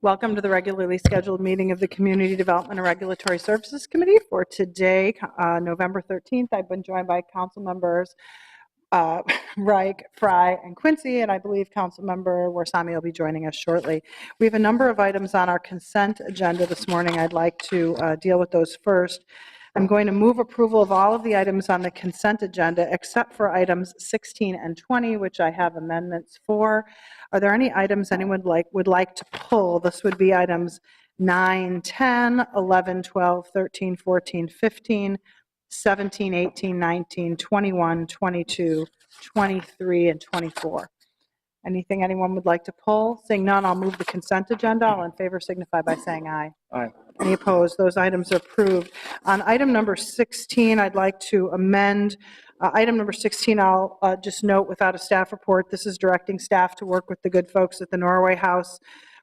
Welcome to the regularly scheduled meeting of the Community Development and Regulatory Services Committee for today, November 13th. I've been joined by council members Reich, Fry, and Quincy, and I believe Councilmember Warsami will be joining us shortly. We have a number of items on our consent agenda this morning. I'd like to deal with those first. I'm going to move approval of all of the items on the consent agenda except for items 16 and 20, which I have amendments for. Are there any items anyone would like to pull? This would be items 9, 10, 11, 12, 13, 14, 15, 17, 18, 19, 21, 22, 23, and 24. Anything anyone would like to pull? Seeing none, I'll move the consent agenda. All in favor signify by saying aye. Aye. Any opposed? Those items are approved. On item number 16, I'd like to amend item number 16. I'll just note without a staff report, this is directing staff to work with the good folks at the Norway House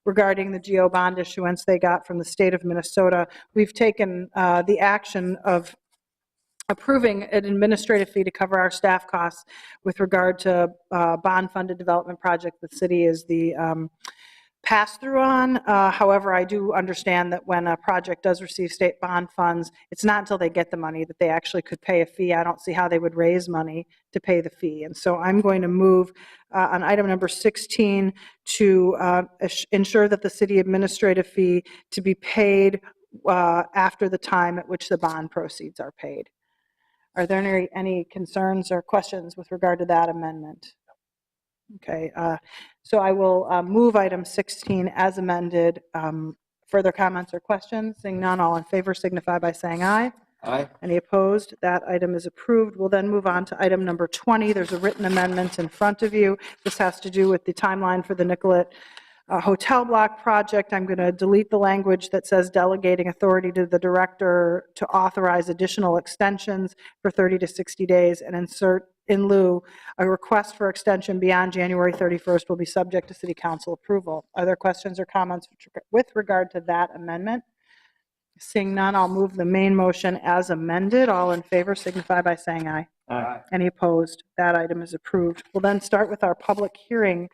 regarding the GO bond issuance they got from the state of Minnesota. We've taken the action of approving an administrative fee to cover our staff costs with regard to bond-funded development project the city is the pass-through on. However, I do understand that when a project does receive state bond funds, it's not until they get the money that they actually could pay a fee. I don't see how they would raise money to pay the fee. And so I'm going to move on item number 16 to ensure that the city administrative fee to be paid after the time at which the bond proceeds are paid. Are there any concerns or questions with regard to that amendment? Okay, so I will move item 16 as amended. Further comments or questions? Seeing none, all in favor signify by saying aye. Aye. Any opposed? That item is approved. We'll then move on to item number 20. There's a written amendment in front of you. This has to do with the timeline for the Nicollet hotel block project. I'm going to delete the language that says delegating authority to the director to authorize additional extensions for 30 to 60 days and insert in lieu a request for extension beyond January 31st will be subject to city council approval. Are there questions or comments with regard to that amendment? Seeing none, I'll move the main motion as amended. All in favor signify by saying aye. Aye. Any opposed? That item is approved. We'll then start with our public hearing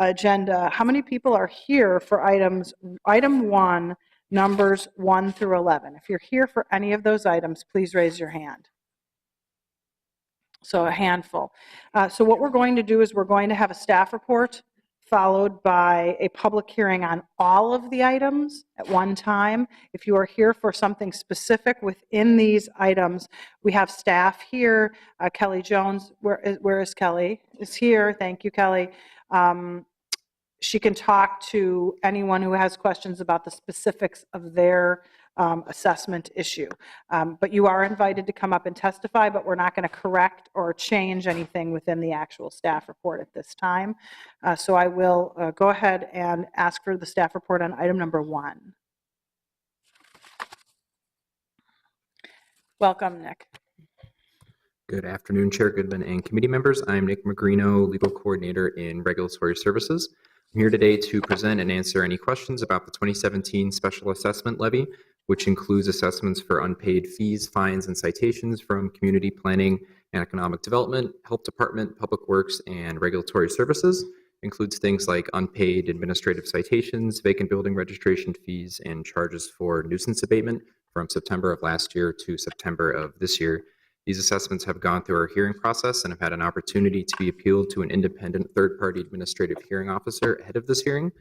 agenda. How many people are here for item 1, numbers 1 through 11? If you're here for any of those items, please raise your hand. So a handful. So what we're going to do is we're going to have a staff report followed by a public hearing on all of the items at one time. If you are here for something specific within these items, we have staff here. Kelly Jones, where is Kelly? Is here. Thank you, Kelly. She can talk to anyone who has questions about the specifics of their assessment issue. But you are invited to come up and testify, but we're not going to correct or change anything within the actual staff report at this time. So I will go ahead and ask for the staff report on item number 1. Welcome, Nick. Good afternoon, Chair Goodman and committee members. I'm Nick Magrino, Legal Coordinator in Regulatory Services. I'm here today to present and answer any questions about the 2017 Special Assessment Levy, which includes assessments for unpaid fees, fines, and citations from Community Planning and Economic Development, Health Department, Public Works, and Regulatory Services. Includes things like unpaid administrative citations, vacant building registration fees, and charges for nuisance abatement from September of last year to September of this year. These assessments have gone through our hearing process and have had an opportunity to be appealed to an independent third-party administrative hearing officer ahead of this hearing.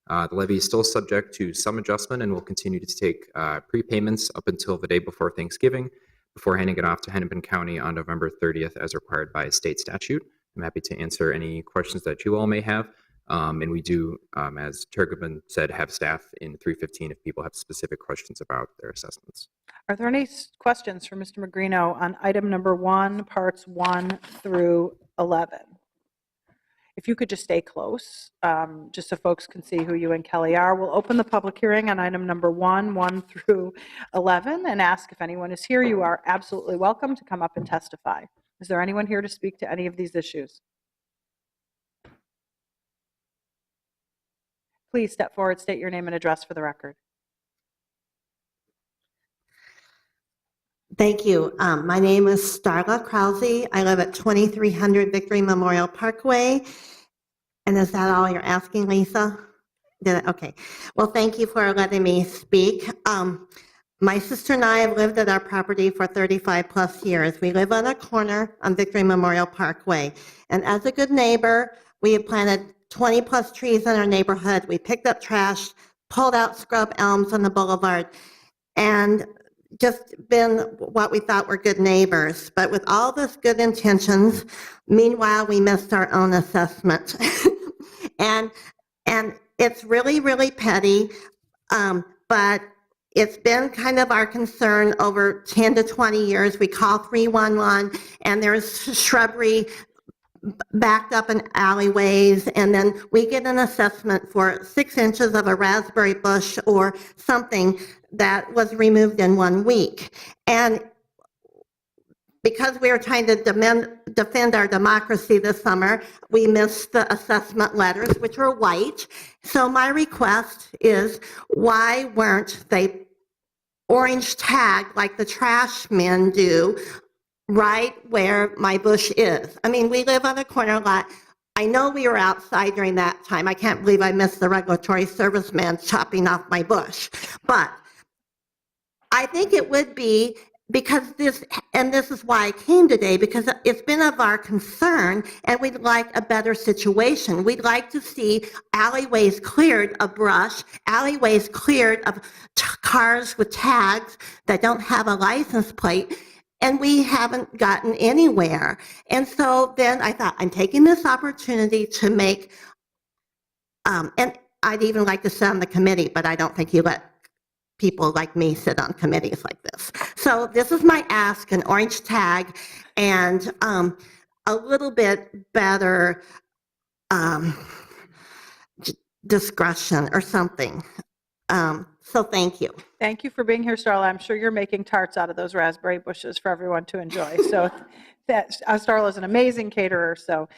The levy is still subject to some adjustment and will continue to take prepayments up until the day before Thanksgiving, before handing it off to Hennepin County on November 30th as required by state statute. I'm happy to answer any questions that you all may have. And we do, as Chair Goodman said, have staff in 315 if people have specific questions about their assessments. Are there any questions for Mr. Magrino on item number 1, parts 1 through 11? If you could just stay close, just so folks can see who you and Kelly are. We'll open the public hearing on item number 1 through 11, and ask if anyone is here. You are absolutely welcome to come up and testify. Is there anyone here to speak to any of these issues? Please step forward, state your name and address for the record. Thank you. My name is Starbuck Rousey. I live at 2300 Victory Memorial Parkway. And is that all you're asking, Lisa? Okay. Well, thank you for letting me speak. My sister and I have lived at our property for 35 plus years. We live on a corner on Victory Memorial Parkway. And as a good neighbor, we have planted 20 plus trees in our neighborhood. We picked up trash, pulled out scrub elms on the boulevard, and just been what we thought were good neighbors. But with all this good intentions, meanwhile, we missed our own assessment. and it's really, really petty, but it's been kind of our concern over 10 to 20 years. We call 311, and there's shrubbery backed up in alleyways, and then we get an assessment for 6 inches of a raspberry bush or something that was removed in 1 week. And because we were trying to defend our democracy this summer, we missed the assessment letters, which were white. So my request is, why weren't they orange tagged like the trash men do right where my bush is? I mean, we live on a corner lot. I know we were outside during that time. I can't believe I missed the regulatory serviceman chopping off my bush. But I think it would be, because this is why I came today, because it's been of our concern, and we'd like a better situation. We'd like to see alleyways cleared of brush, alleyways cleared of cars with tags that don't have a license plate, and we haven't gotten anywhere. And so then I thought, I'm taking this opportunity to make, and I'd even like to sit on the committee, but I don't think you let people like me sit on committees like this. So this is my ask: an orange tag and a little bit better discretion or something. So thank you. Thank you for being here, Starla. I'm sure you're making tarts out of those raspberry bushes for everyone to enjoy. So Starla is an amazing caterer. So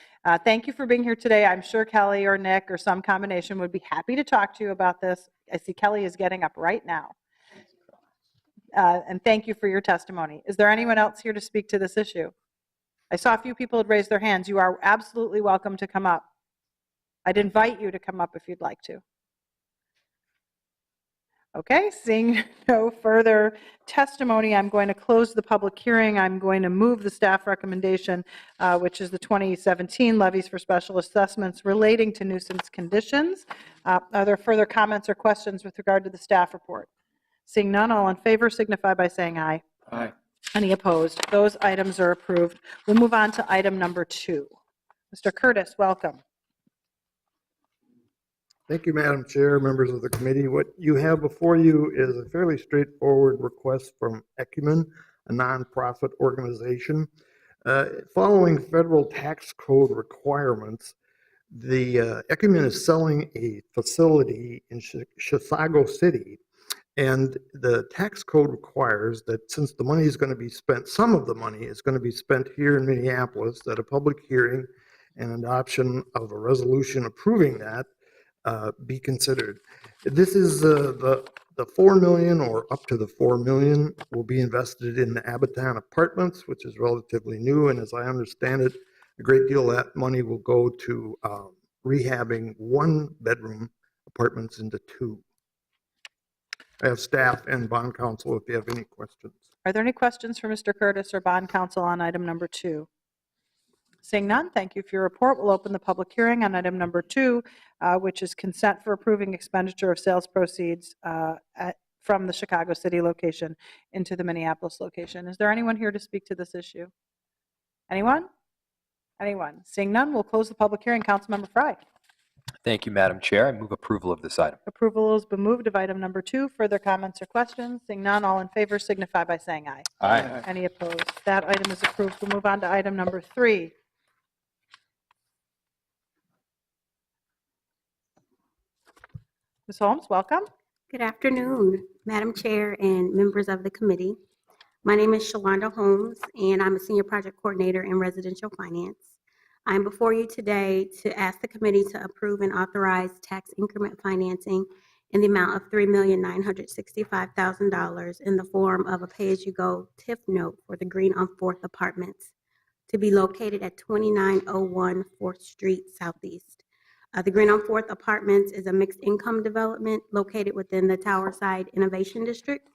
thank you for being here today. I'm sure Kelly or Nick or some combination would be happy to talk to you about this. I see Kelly is getting up right now. And thank you for your testimony. Is there anyone else here to speak to this issue? I saw a few people had raised their hands. You are absolutely welcome to come up. I'd invite you to come up if you'd like to. Okay, seeing no further testimony, I'm going to close the public hearing. I'm going to move the staff recommendation, which is the 2017 levies for special assessments relating to nuisance conditions. Are there further comments or questions with regard to the staff report? Seeing none, all in favor signify by saying aye. Aye. Any opposed? Those items are approved. We'll move on to item number 2. Mr. Curtis, welcome. Thank you, Madam Chair, members of the committee. What you have before you is a fairly straightforward request from Ecumen, a nonprofit organization. Following federal tax code requirements, the Ecumen is selling a facility in Chisago City, and the tax code requires that since the money is going to be spent, some of the money is going to be spent here in Minneapolis, that a public hearing and adoption of a resolution approving that be considered. This is the $4 million, or up to the $4 million, will be invested in the Abaton Apartments, which is relatively new, and as I understand it, a great deal of that money will go to rehabbing 1-bedroom apartments into 2. I have staff and bond counsel if you have any questions. Are there any questions for Mr. Curtis or bond counsel on item number 2? Seeing none, thank you for your report. We'll open the public hearing on item number 2, which is consent for approving expenditure of sales proceeds from the Chicago City location into the Minneapolis location. Is there anyone here to speak to this issue? Anyone? Anyone? Seeing none, we'll close the public hearing. Councilmember Fry. Thank you, Madam Chair. I move approval of this item. Approval has been moved of item number 2. Further comments or questions? Seeing none, all in favor signify by saying aye. Aye. Any opposed? That item is approved. We'll move on to item number 3. Ms. Holmes, welcome. Good afternoon, Madam Chair and members of the committee. My name is Shalonda Holmes, and I'm a Senior Project Coordinator in Residential Finance. I'm before you today to ask the committee to approve and authorize tax increment financing in the amount of $3,965,000 in the form of a pay-as-you-go TIF note for the Green on 4th Apartments to be located at 2901 4th Street Southeast. The Green on Fourth Apartments is a mixed income development located within the Towerside Innovation District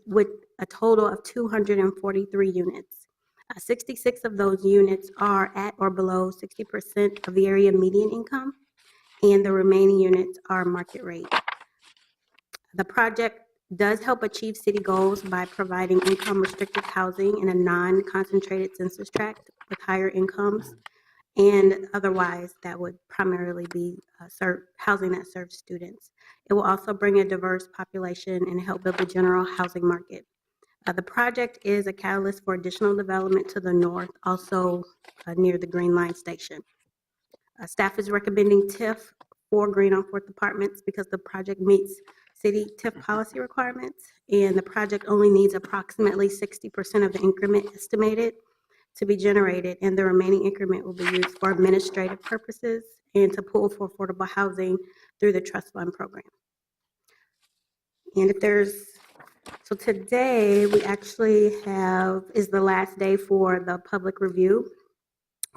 with a total of 243 units. 66 of those units are at or below 60% of the area median income, and the remaining units are market rate. The project does help achieve city goals by providing income-restricted housing in a non-concentrated census tract with higher incomes, and otherwise that would primarily be housing that serves students. It will also bring a diverse population and help build the general housing market. The project is a catalyst for additional development to the north, also near the Green Line station. Staff is recommending TIF for Green on Fourth Apartments because the project meets city TIF policy requirements, and the project only needs approximately 60% of the increment estimated to be generated, and the remaining increment will be used for administrative purposes and to pool for affordable housing through the trust fund program. And so today we actually is the last day for the public review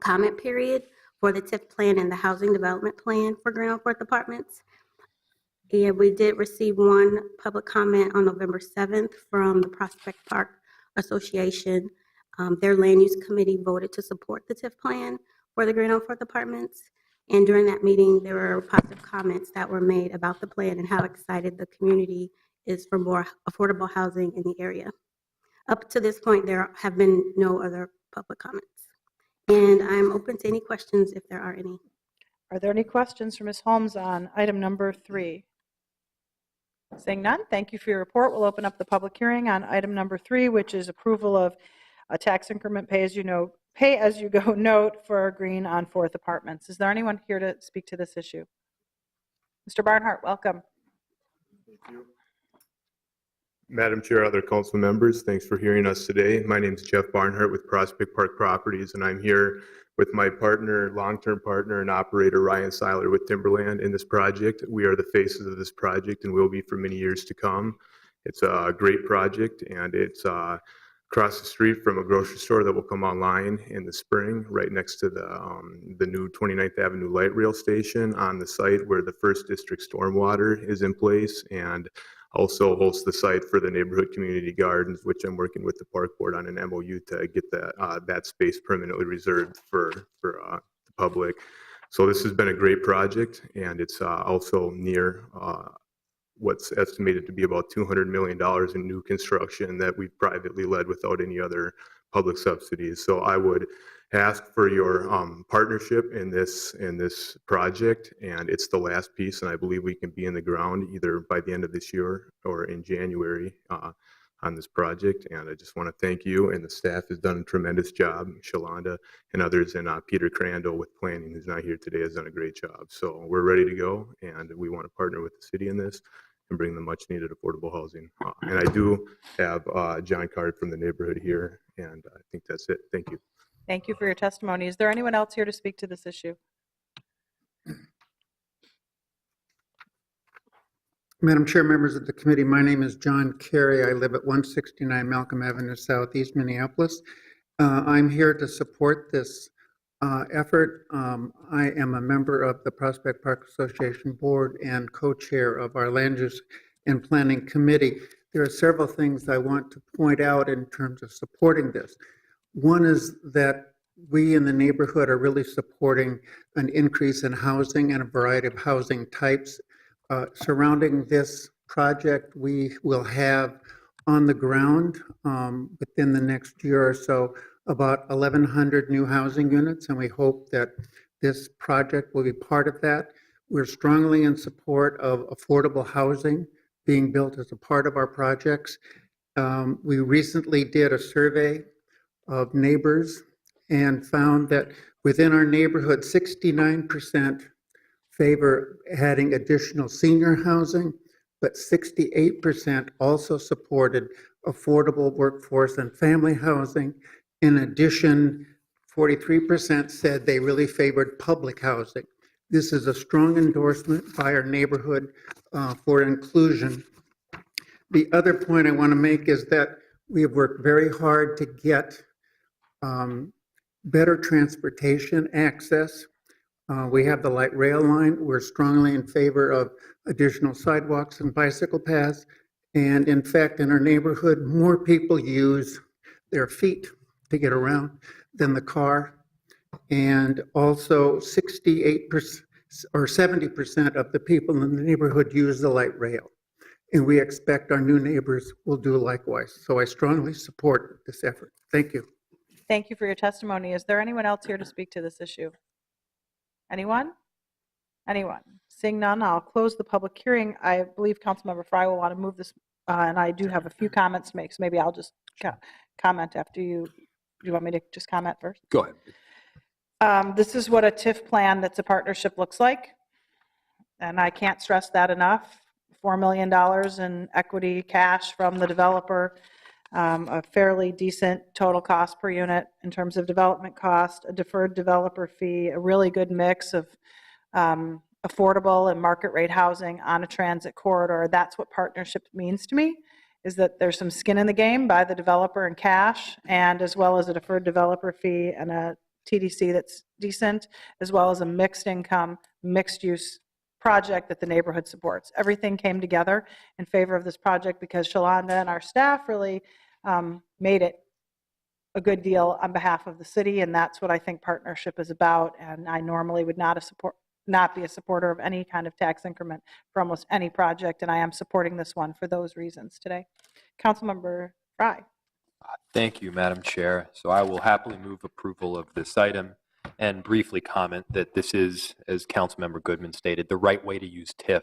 comment period for the TIF plan and the housing development plan for Green on Fourth Apartments. And we did receive one public comment on November 7th from the Prospect Park Association. Their land use committee voted to support the TIF plan for the Green on Fourth Apartments. And during that meeting, there were positive comments that were made about the plan and how excited the community is for more affordable housing in the area. Up to this point, there have been no other public comments. And I'm open to any questions if there are any. Are there any questions for Ms. Holmes on item number 3? Seeing none, thank you for your report. We'll open up the public hearing on item number 3, which is approval of a tax increment pay as you go note for Green on Fourth Apartments. Is there anyone here to speak to this issue? Mr. Barnhart, welcome. Thank you. Madam Chair, other council members, thanks for hearing us today. My name is Jeff Barnhart with Prospect Park Properties, and I'm here with my partner, long-term partner and operator, Ryan Seiler with Timberland in this project. We are the faces of this project and will be for many years to come. It's a great project, and it's across the street from a grocery store that will come online in the spring, right next to the new 29th Avenue light rail station on the site where the First District stormwater is in place, and also hosts the site for the neighborhood community gardens, which I'm working with the park board on an MOU to get that space permanently reserved for the public. So this has been a great project, and it's also near what's estimated to be about $200 million in new construction that we've privately led without any other public subsidies. So I would ask for your partnership in this project, and it's the last piece, and I believe we can be in the ground either by the end of this year or in January on this project. And I just want to thank you, and the staff has done a tremendous job. Shalonda and others, and Peter Crandall with planning, who's not here today, has done a great job. So we're ready to go, and we want to partner with the city in this and bring the much needed affordable housing. And I do have John Card from the neighborhood here, and I think that's it. Thank you. Thank you for your testimony. Is there anyone else here to speak to this issue? Madam Chair, members of the committee, my name is John Carey. I live at 169 Malcolm Avenue Southeast, Minneapolis. I'm here to support this effort. I am a member of the Prospect Park Association Board and co-chair of our Land Use and Planning Committee. There are several things I want to point out in terms of supporting this. One is that we in the neighborhood are really supporting an increase in housing and a variety of housing types. Surrounding this project, we will have on the ground within the next year or so about 1,100 new housing units, and we hope that this project will be part of that. We're strongly in support of affordable housing being built as a part of our projects. We recently did a survey of neighbors and found that within our neighborhood, 69% favor adding additional senior housing, but 68% also supported affordable workforce and family housing. In addition, 43% said they really favored public housing. This is a strong endorsement by our neighborhood for inclusion. The other point I want to make is that we have worked very hard to get better transportation access We have the light rail line. We're strongly in favor of additional sidewalks and bicycle paths. And in fact, in our neighborhood, more people use their feet to get around than the car. And also 68% or 70% of the people in the neighborhood use the light rail. And we expect our new neighbors will do likewise. So I strongly support this effort. Thank you. Thank you for your testimony. Is there anyone else here to speak to this issue? Anyone? Anyone? Seeing none, I'll close the public hearing. I believe Councilmember Fry will want to move this, and I do have a few comments to make, so maybe I'll just comment after you. Do you want me to just comment first? Go ahead. This is what a TIF plan that's a partnership looks like, and I can't stress that enough. $4 million in equity cash from the developer, a fairly decent total cost per unit in terms of development cost, a deferred developer fee, a really good mix of affordable and market rate housing on a transit corridor. That's what partnership means to me, is that there's some skin in the game by the developer in cash, and as well as a deferred developer fee and a TDC that's decent, as well as a mixed income, mixed use project that the neighborhood supports. Everything came together in favor of this project because Shalonda and our staff really made it a good deal on behalf of the city, and that's what I think partnership is about. And I normally would not be a supporter of any kind of tax increment for almost any project, and I am supporting this one for those reasons today. Councilmember Fry. Thank you, Madam Chair. So I will happily move approval of this item and briefly comment that this is, as Councilmember Goodman stated, the right way to use TIF.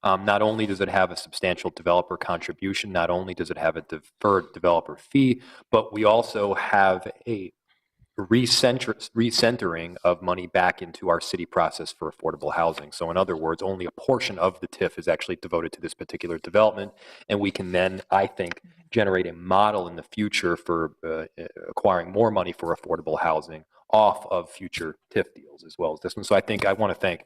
Not only does it have a substantial developer contribution, not only does it have a deferred developer fee, but we also have a recentering of money back into our city process for affordable housing. So in other words, only a portion of the TIF is actually devoted to this particular development, and we can then, I think, generate a model in the future for acquiring more money for affordable housing off of future TIF deals as well as this one. So I think I want to thank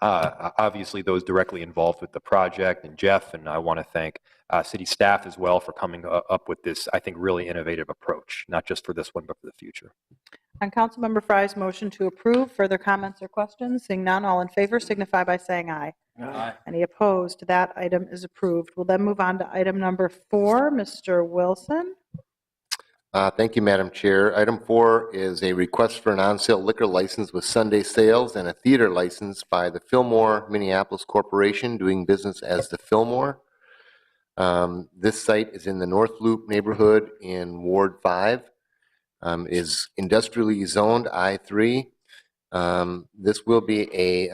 obviously those directly involved with the project and Jeff, and I want to thank city staff as well for coming up with this, I think, really innovative approach, not just for this one, but for the future. On Councilmember Fry's motion to approve, further comments or questions? Seeing none, all in favor signify by saying aye. Aye. Any opposed? That item is approved. We'll then move on to item number 4. Mr. Wilson. Thank you, Madam Chair. Item 4 is a request for an on-sale liquor license with Sunday sales and a theater license by the Fillmore Minneapolis Corporation, doing business as the Fillmore. This site is in the North Loop neighborhood in Ward 5. Is industrially zoned I-3. This will be a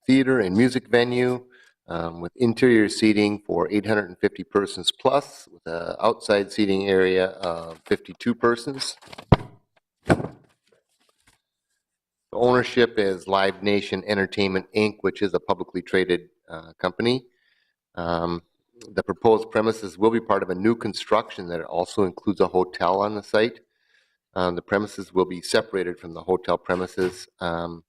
theater and music venue with interior seating for 850 persons plus, with an outside seating area of 52 persons. The ownership is Live Nation Entertainment, Inc., which is a publicly traded company. The proposed premises will be part of a new construction that also includes a hotel on the site. The premises will be separated from the hotel premises. The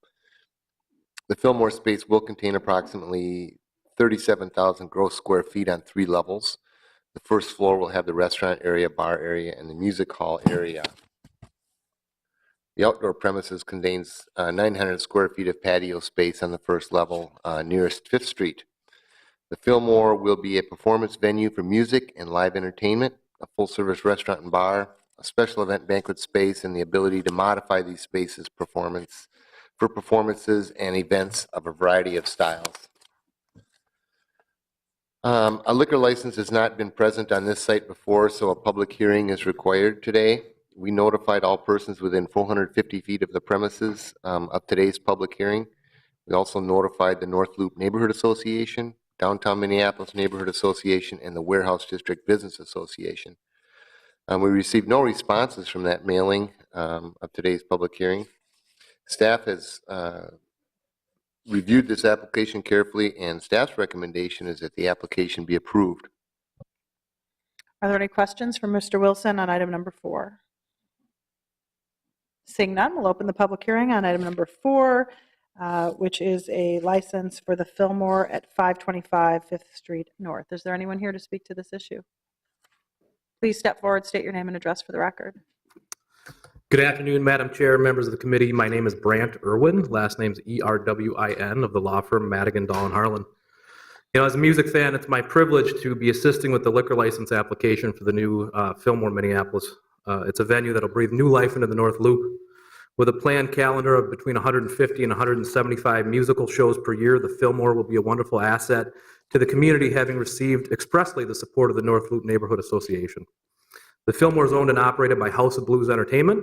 Fillmore space will contain approximately 37,000 gross square feet on 3 levels. The first floor will have the restaurant area, bar area, and the music hall area. The outdoor premises contains 900 square feet of patio space on the first level nearest 5th Street. The Fillmore will be a performance venue for music and live entertainment, a full-service restaurant and bar, a special event banquet space, and the ability to modify these spaces for performances and events of a variety of styles. A liquor license has not been present on this site before, so a public hearing is required today. We notified all persons within 450 feet of the premises of today's public hearing. We also notified the North Loop Neighborhood Association, Downtown Minneapolis Neighborhood Association, and the Warehouse District Business Association. We received no responses from that mailing of today's public hearing. Staff has reviewed this application carefully, and staff's recommendation is that the application be approved. Are there any questions for Mr. Wilson on item number 4? Seeing none, we'll open the public hearing on item number 4, which is a license for the Fillmore at 525 5th Street North. Is there anyone here to speak to this issue? Please step forward, state your name and address for the record. Good afternoon, Madam Chair, members of the committee. My name is Brant Irwin. Last name's Erwin of the law firm Madigan, Dahl & Harlan. As a music fan, it's my privilege to be assisting with the liquor license application for the new Fillmore, Minneapolis. It's a venue that'll breathe new life into the North Loop. With a planned calendar of between 150 and 175 musical shows per year, the Fillmore will be a wonderful asset to the community, having received expressly the support of the North Loop Neighborhood Association. The Fillmore is owned and operated by House of Blues Entertainment,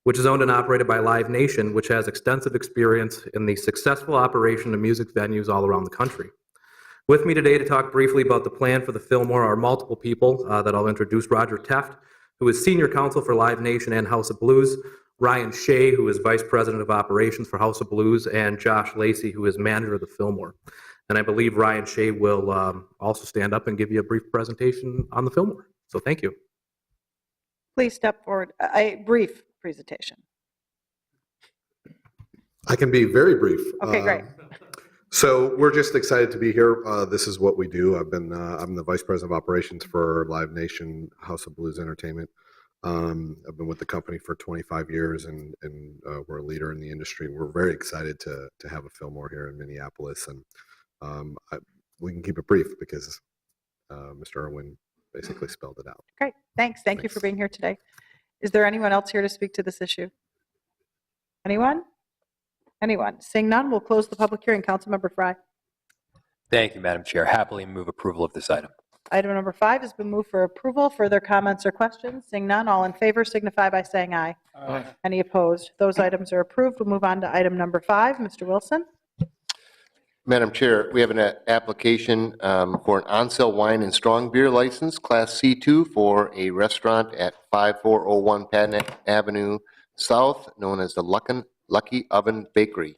which is owned and operated by Live Nation, which has extensive experience in the successful operation of music venues all around the country. With me today to talk briefly about the plan for the Fillmore are multiple people that I'll introduce. Roger Teft, who is Senior Counsel for Live Nation and House of Blues, Ryan Shea, who is Vice President of Operations for House of Blues, and Josh Lacey, who is Manager of the Fillmore. And I believe Ryan Shea will also stand up and give you a brief presentation on the Fillmore. So thank you. Please step forward. A brief presentation. I can be very brief. Okay, great. So we're just excited to be here. This is what we do. I'm the Vice President of Operations for Live Nation, House of Blues Entertainment. I've been with the company for 25 years, and we're a leader in the industry. We're very excited to have a Fillmore here in Minneapolis, and we can keep it brief because Mr. Irwin basically spelled it out. Great. Thanks. Thank you for being here today. Is there anyone else here to speak to this issue? Anyone? Anyone? Seeing none, we'll close the public hearing. Councilmember Frye. Thank you, Madam Chair. Happily move approval of this item. Item number 5 has been moved for approval. Further comments or questions? Seeing none, all in favor signify by saying aye. Aye. Any opposed? Those items are approved. We'll move on to item number 5. Mr. Wilson. Madam Chair, we have an application for an on-sale wine and strong beer license, Class C2, for a restaurant at 5401 Patton Avenue South, known as the Lucky Oven Bakery.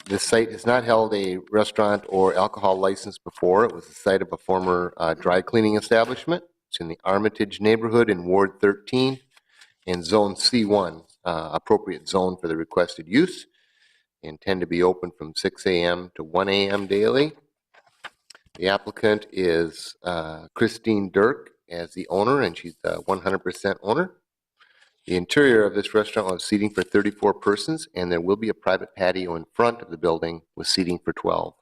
This site has not held a restaurant or alcohol license before. It was the site of a former dry cleaning establishment. It's in the Armitage neighborhood in Ward 13 and Zone C1, appropriate zone for the requested use. Intend to be open from 6 a.m. to 1 a.m. daily. The applicant is Christine Dirk as the owner, and she's the 100% owner. The interior of this restaurant will have seating for 34 persons, and there will be a private patio in front of the building with seating for 12.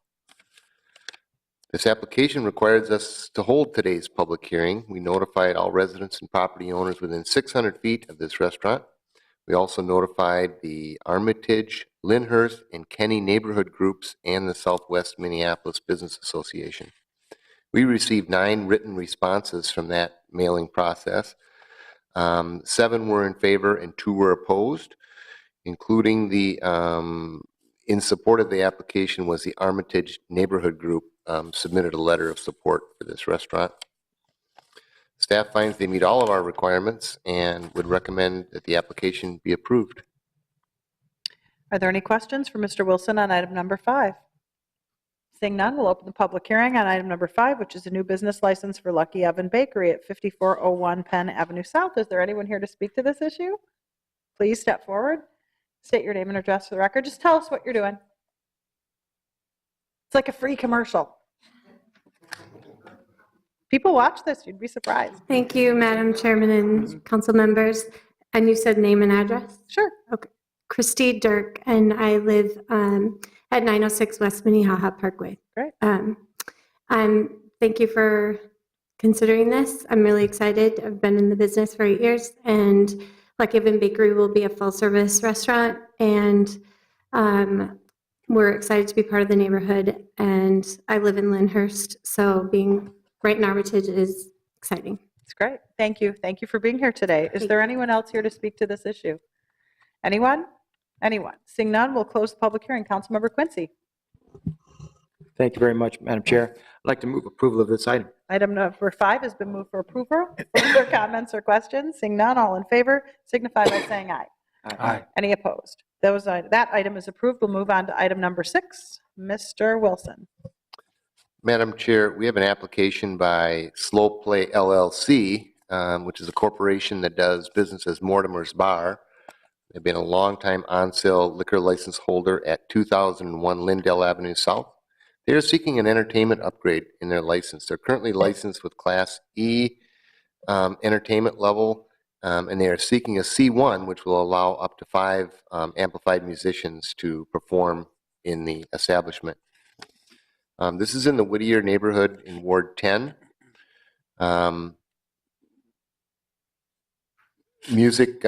This application requires us to hold today's public hearing. We notified all residents and property owners within 600 feet of this restaurant. We also notified the Armitage, Lyndhurst, and Kenny neighborhood groups and the Southwest Minneapolis Business Association. We received 9 written responses from that mailing process. 7 were in favor and 2 were opposed, including the, in support of the application was the Armitage neighborhood group submitted a letter of support for this restaurant. Staff finds they meet all of our requirements and would recommend that the application be approved. Are there any questions for Mr. Wilson on item number 5? Seeing none, we'll open the public hearing on item number 5, which is a new business license for Lucky Oven Bakery at 5401 Penn Avenue South. Is there anyone here to speak to this issue? Please step forward. State your name and address for the record. Just tell us what you're doing. It's like a free commercial. People watch this. You'd be surprised. Thank you, Madam Chairman and council members. And you said name and address? Sure. Okay. Christy Dirk, and I live at 906 West Minnehaha Parkway. Great. Thank you for considering this. I'm really excited. I've been in the business for 8 years, and Lucky Oven Bakery will be a full-service restaurant, and we're excited to be part of the neighborhood. And I live in Lyndhurst, so being right in Armitage is exciting. It's great. Thank you. Thank you for being here today. Is there anyone else here to speak to this issue? Anyone? Anyone? Seeing none, we'll close the public hearing. Councilmember Quincy. Thank you very much, Madam Chair. I'd like to move approval of this item. Item number 5 has been moved for approval. Further comments or questions? Seeing none, all in favor signify by saying aye. Aye. Any opposed? That item is approved. We'll move on to item number 6. Mr. Wilson. Madam Chair, we have an application by Slow Play LLC, which is a corporation that does business as Mortimers Bar. They've been a longtime on-sale liquor license holder at 2001 Lindell Avenue South. They are seeking an entertainment upgrade in their license. They're currently licensed with Class E entertainment level and they are seeking a C1, which will allow up to 5 amplified musicians to perform in the establishment. This is in the Whittier neighborhood in Ward 10. Music,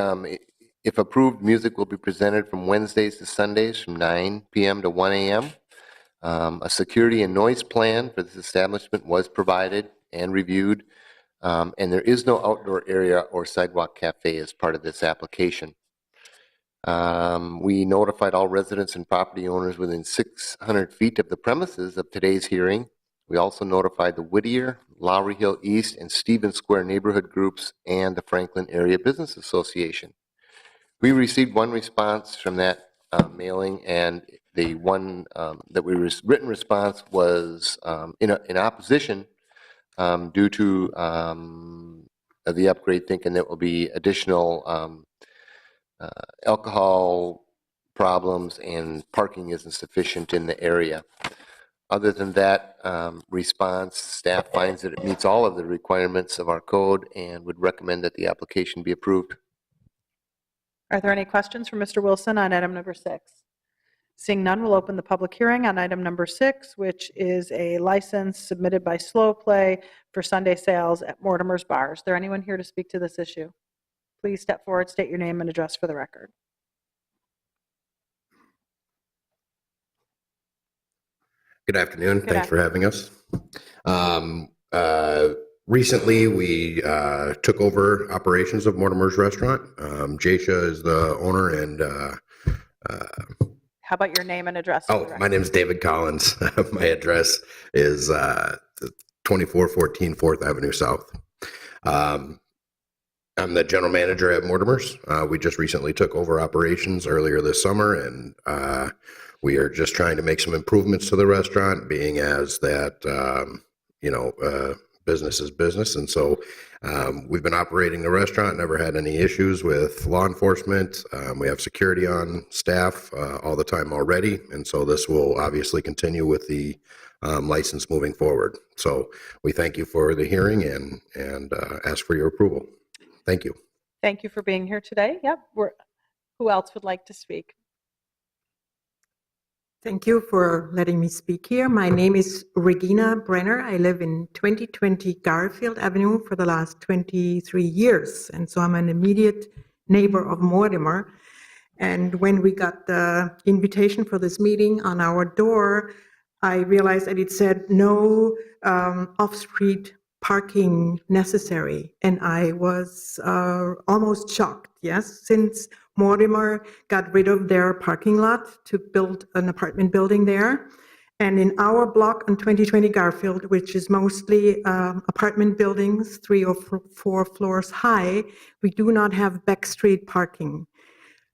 if approved, music will be presented from Wednesdays to Sundays from 9 p.m. to 1 a.m. A security and noise plan for this establishment was provided and reviewed, and there is no outdoor area or sidewalk cafe as part of this application. We notified all residents and property owners within 600 feet of the premises of today's hearing. We also notified the Whittier, Lowry Hill East, and Stevens Square neighborhood groups and the Franklin Area Business Association. We received one response from that mailing, and the one written response was in opposition due to the upgrade, thinking there will be additional alcohol problems and parking isn't sufficient in the area. Other than that response, staff finds that it meets all of the requirements of our code and would recommend that the application be approved. Are there any questions for Mr. Wilson on item number 6? Seeing none, we'll open the public hearing on item number 6, which is a license submitted by Slow Play for Sunday sales at Mortimers Bars. Is there anyone here to speak to this issue? Please step forward, state your name and address for the record. Good afternoon. Good Thanks for having us. Recently, we took over operations of Mortimer's Restaurant. Jasha is the owner, and How about your name and address for the record? my name is David Collins. My address is 2414 4th Avenue South. I'm the general manager at Mortimer's. We just recently took over operations earlier this summer, and we are just trying to make some improvements to the restaurant, being as that, business is business. And so we've been operating the restaurant, never had any issues with law enforcement. We have security on staff all the time already. And so this will obviously continue with the license moving forward. So we thank you for the hearing and ask for your approval. Thank you. Thank you for being here today. Yep. Who else would like to speak? Thank you for letting me speak here. My name is Regina Brenner. I live in 2020 Garfield Avenue for the last 23 years. And so I'm an immediate neighbor of Mortimer. And when we got the invitation for this meeting on our door, I realized that it said no off-street parking necessary. And I was almost shocked, yes, since Mortimer got rid of their parking lot to build an apartment building there. And in our block on 2020 Garfield, which is mostly apartment buildings, 3 or 4 floors high, we do not have backstreet parking.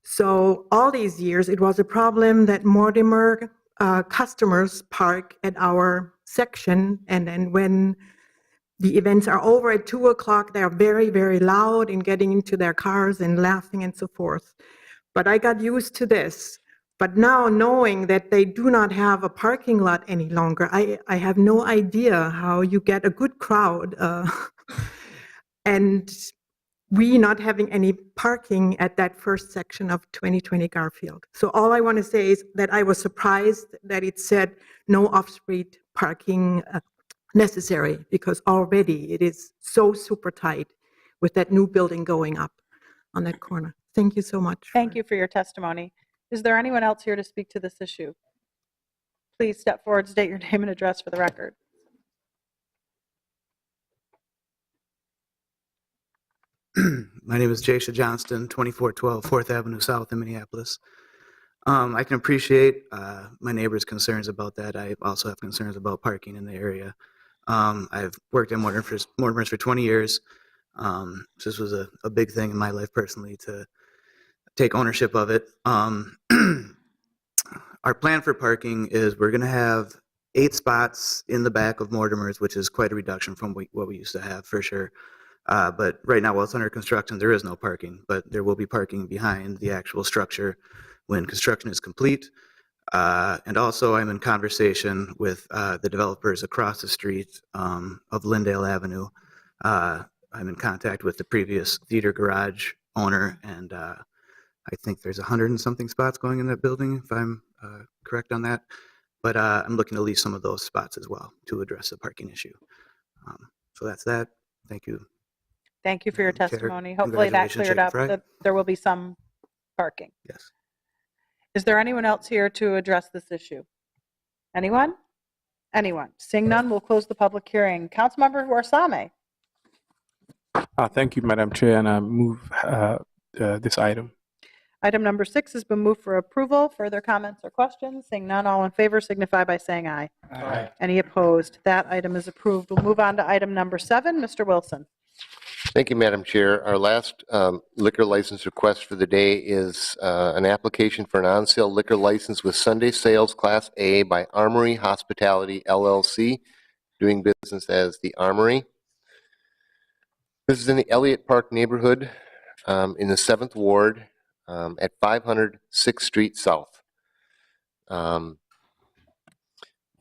So all these years, it was a problem that Mortimer customers park at our section, and then when the events are over at 2 o'clock, they are very, very loud in getting into their cars and laughing and so forth. But I got used to this. But now knowing that they do not have a parking lot any longer, I have no idea how you get a good crowd. And we not having any parking at that first section of 2020 Garfield. So all I want to say is that I was surprised that it said no off-street parking necessary, because already it is so super tight with that new building going up on that corner. Thank you so much. Thank you for your testimony. Is there anyone else here to speak to this issue? Please step forward, state your name and address for the record. My name is Johnston, 2412 4th Avenue South in Minneapolis. I can appreciate my neighbor's concerns about that. I also have concerns about parking in the area. I've worked at Mortimers for 20 years. This was a big thing in my life personally to take ownership of it. Our plan for parking is we're going to have 8 spots in the back of Mortimers, which is quite a reduction from what we used to have for sure. But right now, while it's under construction, there is no parking, but there will be parking behind the actual structure when construction is complete. And also, I'm in conversation with the developers across the street of Lyndale Avenue I'm in contact with the previous theater garage owner, and I think there's 100 and something spots going in that building, if I'm correct on that. But I'm looking to lease some of those spots as well to address the parking issue. So that's that. Thank you. Thank you for your Chair, testimony. Hopefully that congratulations, cleared Chicken up Fry. that there will be some parking. Yes. Is there anyone else here to address this issue? Anyone? Anyone? Seeing none, we'll close the public hearing. Councilmember Warsame. Thank you, Madam Chair, and I move this item. Item number 6 has been moved for approval. Further comments or questions? Seeing none, all in favor signify by saying aye. Aye. Any opposed? That item is approved. We'll move on to item number 7. Mr. Wilson. Thank you, Madam Chair. Our last liquor license request for the day is an application for an on-sale liquor license with Sunday sales Class A by Armory Hospitality LLC, doing business as the Armory. This is in the Elliott Park neighborhood in the 7th Ward at 500 6th Street South.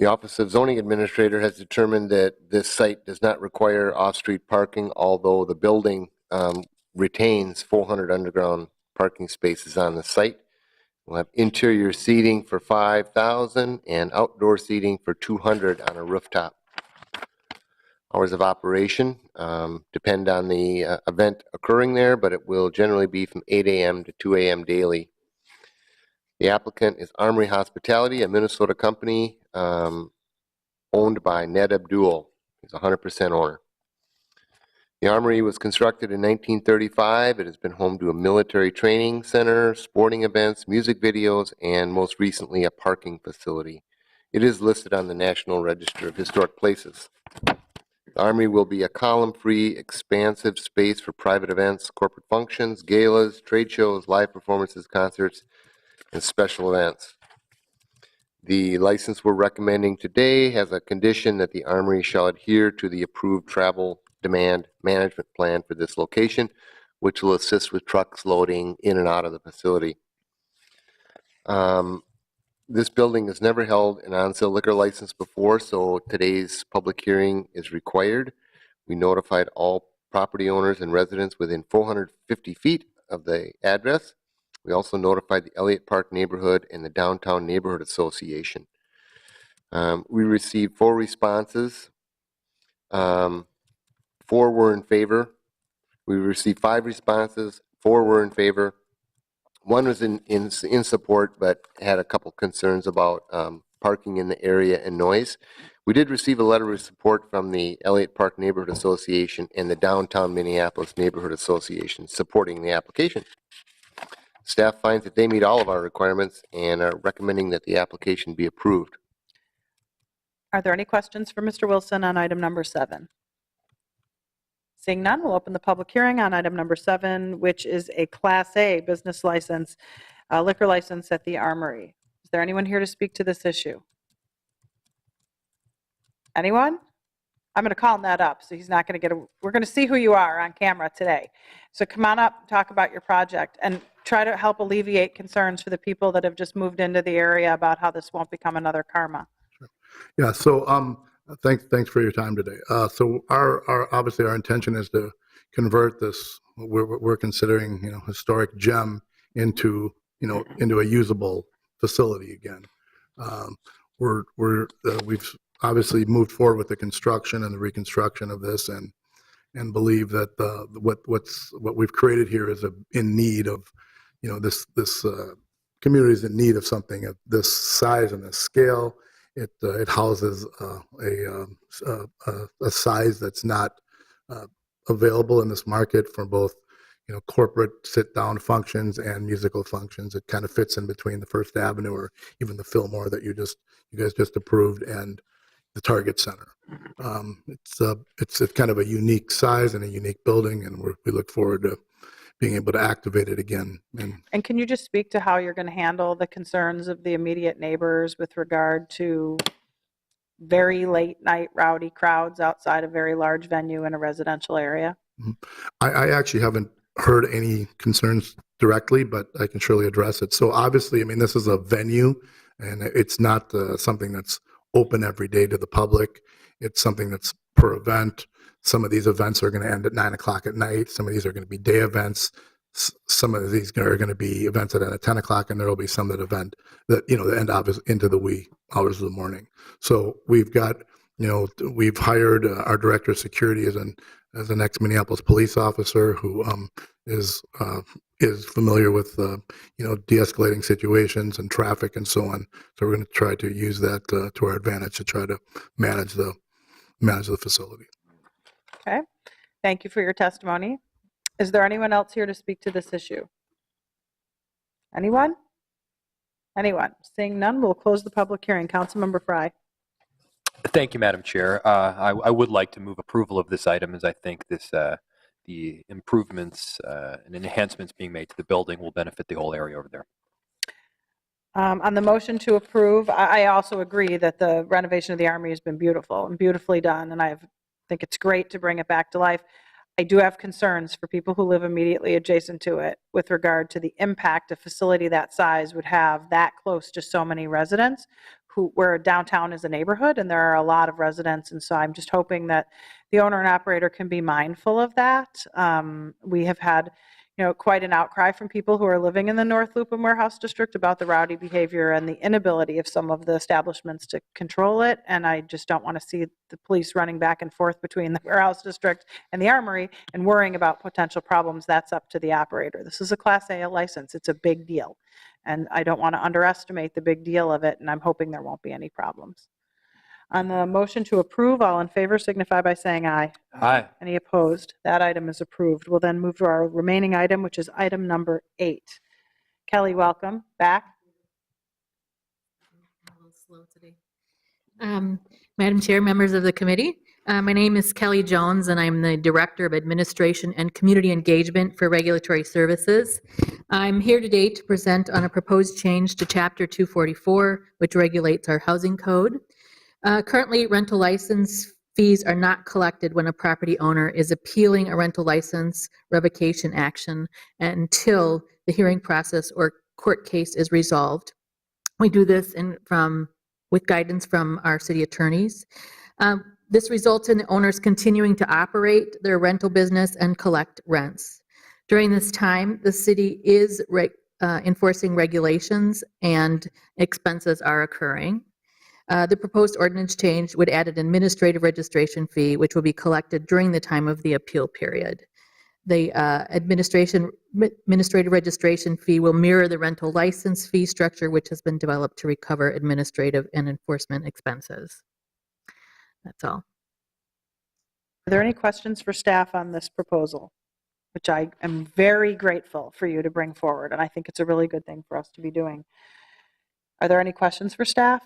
The Office of Zoning Administrator has determined that this site does not require off-street parking, although the building retains 400 underground parking spaces on the site. We'll have interior seating for 5,000 and outdoor seating for 200 on a rooftop. Hours of operation depend on the event occurring there, but it will generally be from 8 a.m. to 2 a.m. daily. The applicant is Armory Hospitality, a Minnesota company owned by Ned Abdul. He's 100% owner. The Armory was constructed in 1935. It has been home to a military training center, sporting events, music videos, and most recently a parking facility. It is listed on the National Register of Historic Places. The Armory will be a column-free, expansive space for private events, corporate functions, galas, trade shows, live performances, concerts, and special events. The license we're recommending today has a condition that the Armory shall adhere to the approved travel demand management plan for this location, which will assist with trucks loading in and out of the facility. This building has never held an on-sale liquor license before, so today's public hearing is required. We notified all property owners and residents within 450 feet of the address. We also notified the Elliott Park neighborhood and the Downtown Neighborhood Association. We received 4 responses. 4 were in favor. We received 5 responses. 4 were in favor. 1 was in support, but had a couple concerns about parking in the area and noise. We did receive a letter of support from the Elliott Park Neighborhood Association and the Downtown Minneapolis Neighborhood Association supporting the application. Staff finds that they meet all of our requirements and are recommending that the application be approved. Are there any questions for Mr. Wilson on item number 7? Seeing none, we'll open the public hearing on item number 7, which is a Class A business license, liquor license at the Armory. Is there anyone here to speak to this issue? Anyone? I'm going to call Ned up, so he's not going to get a, we're going to see who you are on camera today. So come on up, talk about your project, and try to help alleviate concerns for the people that have just moved into the area about how this won't become another karma. Yeah, so thanks for your time today. So our obviously our intention is to convert this, we're considering, historic gem into, into a usable facility again. We've obviously moved forward with the construction and the reconstruction of this, and believe that what we've created here is in need of, this community is in need of something of this size and this scale. It houses a size that's not available in this market for both, corporate sit-down functions and musical functions. It kind of fits in between the First Avenue or even the Fillmore that you guys just approved and the Target Center. It's kind of a unique size and a unique building, and we look forward to being able to activate it again. And can you just speak to how you're going to handle the concerns of the immediate neighbors with regard to very late night rowdy crowds outside a very large venue in a residential area? I actually haven't heard any concerns directly, but I can surely address it. So obviously, this is a venue, and it's not something that's open every day to the public. It's something that's per event. Some of these events are going to end at 9 o'clock at night. Some of these are going to be day events. Some of these are going to be events that end at 10 o'clock, and there will be some that event that, that end up into the wee hours of the morning. So we've got, we've hired our director of security as an ex-Minneapolis police officer who is familiar with, de-escalating situations and traffic and so on. So we're going to try to use that to our advantage to try to manage the facility. Okay. Thank you for your testimony. Is there anyone else here to speak to this issue? Anyone? Anyone? Seeing none, we'll close the public hearing. Councilmember Frye. Thank you, Madam Chair. I would like to move approval of this item as I think the improvements and enhancements being made to the building will benefit the whole area over there. On the motion to approve, I also agree that the renovation of the Armory has been beautiful and beautifully done, and I think it's great to bring it back to life. I do have concerns for people who live immediately adjacent to it with regard to the impact a facility that size would have that close to so many residents where downtown is a neighborhood and there are a lot of residents. And so I'm just hoping that the owner and operator can be mindful of that. We have had, quite an outcry from people who are living in the North Loop and Warehouse District about the rowdy behavior and the inability of some of the establishments to control it. And I just don't want to see the police running back and forth between the Warehouse District and the Armory and worrying about potential problems. That's up to the operator. This is a Class A license. It's a big deal. And I don't want to underestimate the big deal of it, and I'm hoping there won't be any problems. On the motion to approve, all in favor signify by saying aye. Aye. Any opposed? That item is approved. We'll then move to our remaining item, which is item number 8. Kelly, welcome back. Madam Chair, members of the committee, my name is Kelly Jones, and I'm the Director of Administration and Community Engagement for Regulatory Services. I'm here today to present on a proposed change to Chapter 244, which regulates our housing code. Currently, rental license fees are not collected when a property owner is appealing a rental license revocation action until the hearing process or court case is resolved. We do this with guidance from our city attorneys. This results in the owners continuing to operate their rental business and collect rents. During this time, the city is enforcing regulations and expenses are occurring. The proposed ordinance change would add an administrative registration fee, which will be collected during the time of the appeal period. The administrative registration fee will mirror the rental license fee structure, which has been developed to recover administrative and enforcement expenses. That's all. Are there any questions for staff on this proposal, which I am very grateful for you to bring forward, and I think it's a really good thing for us to be doing. Are there any questions for staff?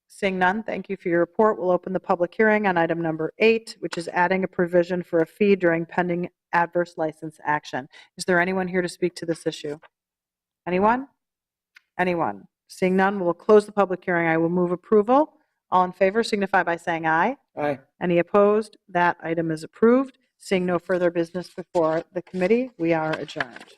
Seeing none, thank you for your report. We'll open the public hearing on item number 8, which is adding a provision for a fee during pending adverse license action. Is there anyone here to speak to this issue? Anyone? Anyone? Seeing none, we'll close the public hearing. I will move approval. All in favor signify by saying aye. Aye. Any opposed? That item is approved. Seeing no further business before the committee, we are adjourned.